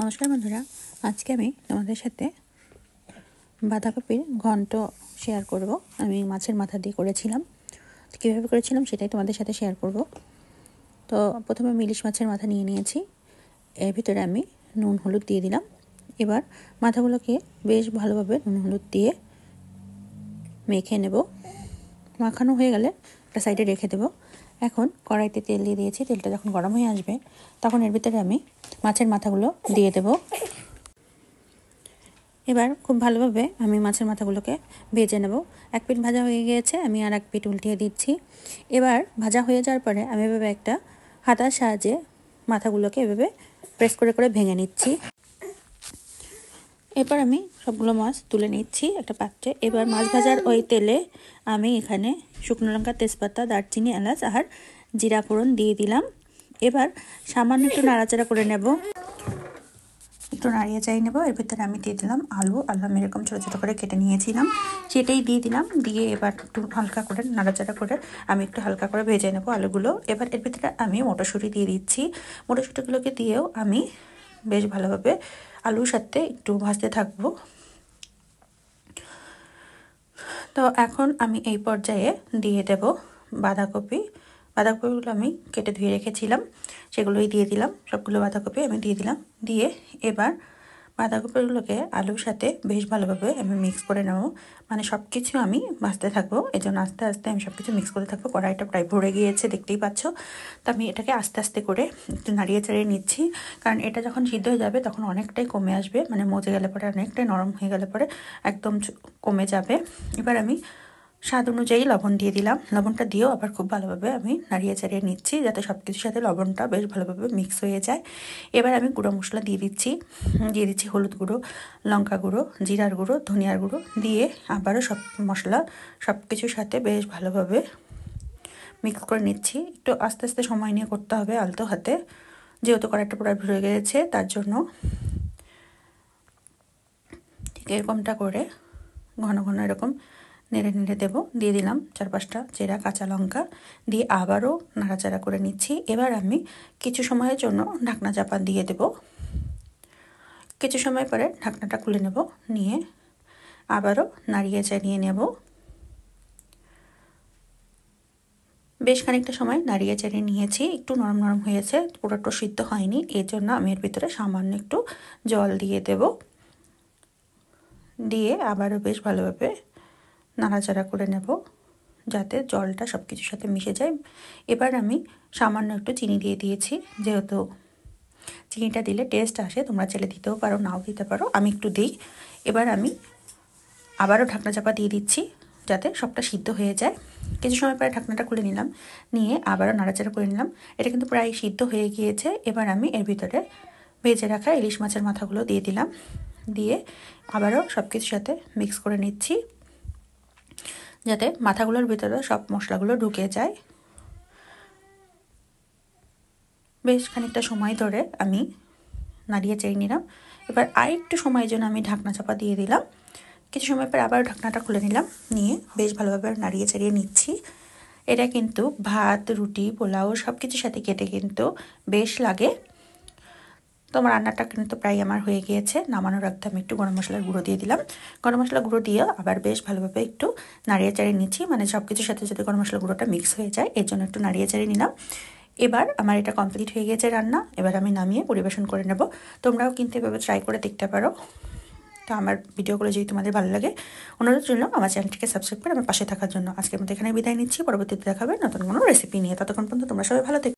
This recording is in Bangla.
নমস্কার বন্ধুরা, আজকে আমি তোমাদের সাথে বাঁধাকপির ঘন্ট শেয়ার করব। আমি মাছের মাথা দিয়ে করেছিলাম, কীভাবে করেছিলাম সেটাই তোমাদের সাথে শেয়ার করব। তো প্রথমে আমি ইলিশ মাছের মাথা নিয়ে নিয়েছি। এর ভিতরে আমি নুন হলুদ দিয়ে দিলাম। এবার মাথাগুলোকে বেশ ভালোভাবে নুন হলুদ দিয়ে মেখে নেব। মাখানো হয়ে গেলে একটা সাইডে রেখে দেব। এখন কড়াইতে তেল দিয়ে দিয়েছি। তেলটা যখন গরম হয়ে আসবে তখন এর ভিতরে আমি মাছের মাথাগুলো দিয়ে দেব। এবার খুব ভালোভাবে আমি মাছের মাথাগুলোকে ভেজে নেব। এক পিঠ ভাজা হয়ে গিয়েছে, আমি আর এক পিঠ উল্টিয়ে দিচ্ছি। এবার ভাজা হয়ে যাওয়ার পরে আমি এভাবে একটা হাতার সাহায্যে মাথাগুলোকে এভাবে প্রেস করে করে ভেঙে নিচ্ছি। এরপর আমি সবগুলো মাছ তুলে নিচ্ছি একটা পাত্রে। এবার মাছ ভাজার ওই তেলে আমি এখানে শুকনো লঙ্কা, তেজপাতা, দারচিনি, এলাচ আর জিরা ফোড়ন দিয়ে দিলাম। এবার সামান্য একটু নাড়াচাড়া করে নেব, একটু নাড়িয়ে চাই নেব। এর ভিতরে আমি দিয়ে দিলাম আলু আমি এরকম ছোটো ছোটো করে কেটে নিয়েছিলাম, সেটাই দিয়ে দিলাম। দিয়ে এবার একটু হালকা করে নাড়াচাড়া করে আমি একটু হালকা করে ভেজে নেব আলুগুলো। এবার এর ভিতরে আমি মটরশুঁটি দিয়ে দিচ্ছি। মটরশুঁটিগুলোকে দিয়েও আমি বেশ ভালোভাবে আলুর সাথে একটু ভাজতে থাকবো। তো এখন আমি এই পর্যায়ে দিয়ে দেব বাঁধাকপিগুলো আমি কেটে ধুয়ে রেখেছিলাম, সেগুলোই দিয়ে দিলাম। সবগুলো বাঁধাকপি আমি দিয়ে দিলাম। দিয়ে এবার বাঁধাকপিগুলোকে আলুর সাথে বেশ ভালোভাবে আমি মিক্স করে নেব। মানে সব কিছু আমি ভাজতে থাকবো, এই জন্য আস্তে আস্তে আমি সব কিছু মিক্স করতে থাকবো। কড়াইটা প্রায় ভরে গিয়েছে, দেখতেই পাচ্ছ। তো আমি এটাকে আস্তে আস্তে করে একটু নাড়িয়ে চাড়িয়ে নিচ্ছি, কারণ এটা যখন সিদ্ধ হয়ে যাবে তখন অনেকটাই কমে আসবে, মানে মজে গেলে পরে অনেকটাই নরম হয়ে গেলে পরে একদম কমে যাবে। এবার আমি স্বাদ অনুযায়ী লবণ দিয়ে দিলাম। লবণটা দিয়েও আবার খুব ভালোভাবে আমি নাড়িয়ে চাড়িয়ে নিচ্ছি, যাতে সব কিছুর সাথে লবণটা বেশ ভালোভাবে মিক্স হয়ে যায়। এবার আমি গুঁড়ো মশলা দিয়ে দিচ্ছি হলুদ গুঁড়ো, লঙ্কা গুঁড়ো, জিরার গুঁড়ো, ধনিয়ার গুঁড়ো দিয়ে আবারও সব মশলা সব কিছুর সাথে বেশ ভালোভাবে মিক্স করে নিচ্ছি। একটু আস্তে আস্তে সময় নিয়ে করতে হবে, আলতো হাতে, যেহেতু কড়াইটা পুরো ভরে গেছে তার জন্য। ঠিক এরকমটা করে ঘন ঘন এরকম নেড়ে নেড়ে দেবো। দিয়ে দিলাম 4-5টা চেরা কাঁচা লঙ্কা, দিয়ে আবারও নাড়াচাড়া করে নিচ্ছি। এবার আমি কিছু সময়ের জন্য ঢাকনা চাপা দিয়ে দেব। কিছু সময় পরে ঢাকনাটা খুলে নেব, নিয়ে আবারও নাড়িয়ে চাড়িয়ে নেব। বেশ খানিকটা সময় নাড়িয়ে চাড়িয়ে নিয়েছি। একটু নরম নরম হয়েছে, পুরোটা সিদ্ধ হয়নি, এর জন্য আমি এর ভিতরে সামান্য একটু জল দিয়ে দেব। দিয়ে আবারও বেশ ভালোভাবে নাড়াচাড়া করে নেব, যাতে জলটা সব কিছুর সাথে মিশে যায়। এবার আমি সামান্য একটু চিনি দিয়ে দিয়েছি, যেহেতু চিনিটা দিলে টেস্ট আসে। তোমরা চাইলে দিতেও পারো, নাও দিতে পারো, আমি একটু দিই। এবার আমি আবারও ঢাকনা চাপা দিয়ে দিচ্ছি, যাতে সবটা সিদ্ধ হয়ে যায়। কিছু সময় পরে ঢাকনাটা খুলে নিলাম, নিয়ে আবারও নাড়াচাড়া করে নিলাম। এটা কিন্তু প্রায় সিদ্ধ হয়ে গিয়েছে। এবার আমি এর ভিতরে ভেজে রাখা ইলিশ মাছের মাথাগুলো দিয়ে দিলাম। দিয়ে আবারও সব কিছুর সাথে মিক্স করে নিচ্ছি, যাতে মাথাগুলোর ভিতরে সব মশলাগুলো ঢুকে যায়। বেশ খানিকটা সময় ধরে আমি নাড়িয়ে চাড়িয়ে নিলাম। এবার আর একটু সময়ের জন্য আমি ঢাকনা চাপা দিয়ে দিলাম। কিছু সময় পর আবার ঢাকনাটা খুলে নিলাম, নিয়ে বেশ ভালোভাবে নাড়িয়ে চাড়িয়ে নিচ্ছি। এটা কিন্তু ভাত, রুটি, পোলাও সব কিছুর সাথে খেতে কিন্তু বেশ লাগে। তোমার রান্নাটা কিন্তু প্রায় আমার হয়ে গিয়েছে। নামানোর আগে আমি একটু গরম মশলার গুঁড়ো দিয়ে দিলাম। গরম মশলা গুঁড়ো দিয়ে আবার বেশ ভালোভাবে একটু নাড়িয়ে চাড়িয়ে নিচ্ছি, মানে সব কিছুর সাথে যাতে গরম মশলা গুঁড়োটা মিক্স হয়ে যায়, এর জন্য একটু নাড়িয়ে চাড়িয়ে নিলাম। এবার আমার এটা কমপ্লিট হয়ে গেছে রান্না। এবার আমি নামিয়ে পরিবেশন করে নেব। তোমরাও কিন্তু এভাবে ট্রাই করে দেখতে পারো। তো আমার ভিডিওগুলো যদি তোমাদের ভালো লাগে, অনুরোধ রইল আমার চ্যানেলটিকে সাবস্ক্রাইব করে আমার পাশে থাকার জন্য। আজকের মতো এখানে বিদায় নিচ্ছি, পরবর্তীতে দেখাবে নতুন কোনো রেসিপি নিয়ে। ততক্ষণ পর্যন্ত তোমরা সবাই ভালো থেকো।